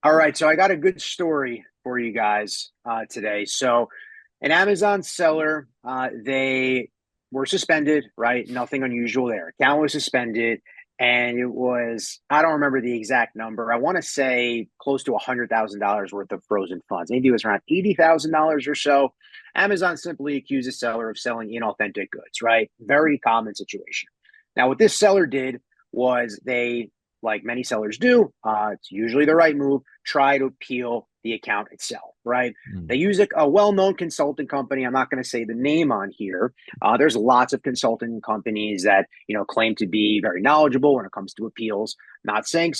All right, so I got a good story for you guys today. So, an Amazon seller, they were suspended, right? Nothing unusual there. Account was suspended, and it was, I don't remember the exact number. I want to say close to $100,000 worth of frozen funds. Maybe it was around $80,000 or so. Amazon simply accused the seller of selling inauthentic goods, right? Very common situation. Now, what this seller did was they, like many sellers do, it's usually the right move, try to appeal the account itself, right? They Mm. use a well-known consulting company. I'm not going to say the name on here. There's lots of consulting companies that claim to be very knowledgeable when it comes to appeals. Not saying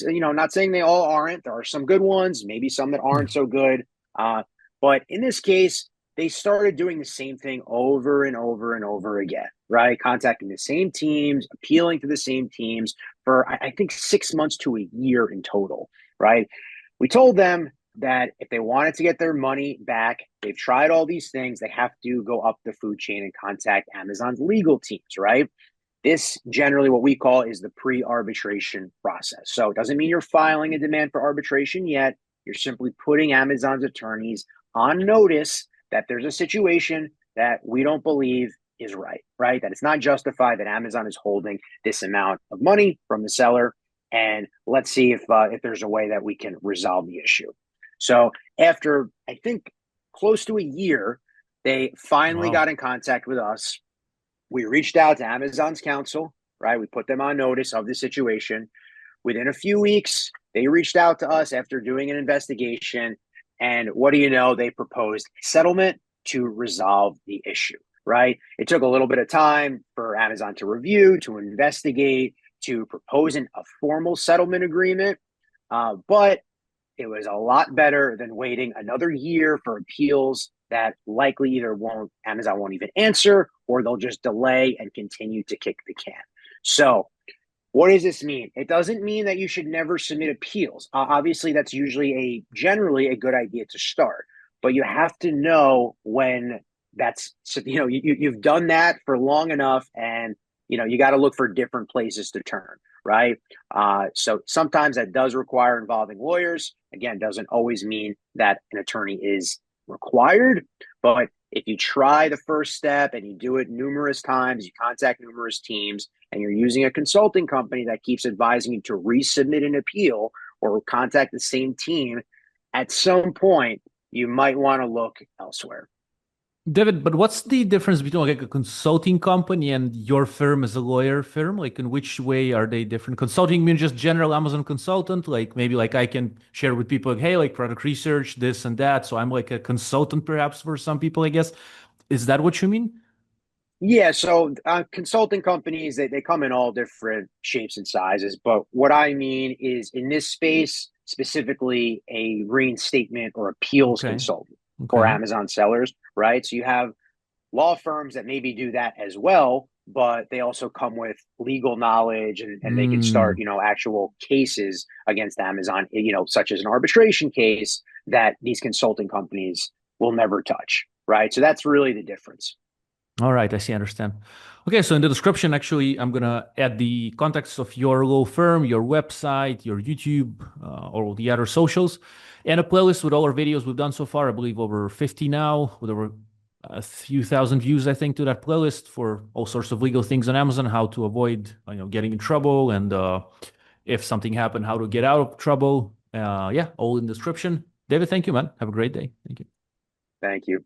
they all aren't. There are some good ones, maybe some that Yeah. aren't so good. Uh, but in this case, they started doing the same thing over and over and over again, right? Contacting the same teams, appealing to the same teams for I think 6 months to a year in total, right? We told them that if they wanted to get their money back, they've tried all these things, they have to go up the food chain and contact Amazon's legal teams, right? This generally what we call is the pre-arbitration process. So it doesn't mean you're filing a demand for arbitration yet. You're simply putting Amazon's attorneys on notice that there's a situation that we don't believe is right, right? That it's not justified that Amazon is holding this amount of money from the seller. And let's see if there's a way that we can resolve the issue. So after I think close to a year, they finally Wow. got in contact with us. We reached out to Amazon's counsel, right? We put them on notice of the situation. Within a few weeks, they reached out to us after doing an investigation. And what do you know? They proposed settlement to resolve the issue, right? It took a little bit of time for Amazon to review, to investigate, to propose a formal settlement agreement. But it was a lot better than waiting another year for appeals that likely either won't Amazon won't even answer or they'll just delay and continue to kick the can. So, what does this mean? It doesn't mean that you should never submit appeals. Obviously, that's usually generally a good idea to start, but you have to know when that's you've done that for long enough, and you got to look for different places to turn, right? So sometimes that does require involving lawyers. Again, doesn't always mean that an attorney is required, but if you try the first step and you do it numerous times, you contact numerous teams, and you're using a consulting company that keeps advising you to resubmit an appeal or contact the same team, at some point you might want to look elsewhere. David, but what's the difference between like a consulting company and your firm as a lawyer firm? Like, in which way are they different? Consulting means just general Amazon consultant, like maybe like I can share with people like, hey, like product research, this and that. So I'm like a consultant perhaps for some people, I guess. Is that what you mean? Yeah, so consulting companies they come in all different shapes and sizes, but what I mean is in this space specifically a reinstatement or appeals Okay. consultant for Okay. Amazon sellers, right? So you have law firms that maybe do that as well, but they also come with legal knowledge and they can start, Mm. actual cases against Amazon, such as an arbitration case that these consulting companies will never touch, right? So that's really the difference. All right, I see, I understand. Okay, so in the description, actually, I'm gonna add the contacts of your law firm, your website, your YouTube, all the other socials, and a playlist with all our videos we've done so far. I believe over 50 now, with over a few thousand views, I think, to that playlist for all sorts of legal things on Amazon, how to avoid, getting in trouble, and if something happened, how to get out of trouble. Yeah, all in the description. David, thank you, man. Have a great day. Thank you. Thank you.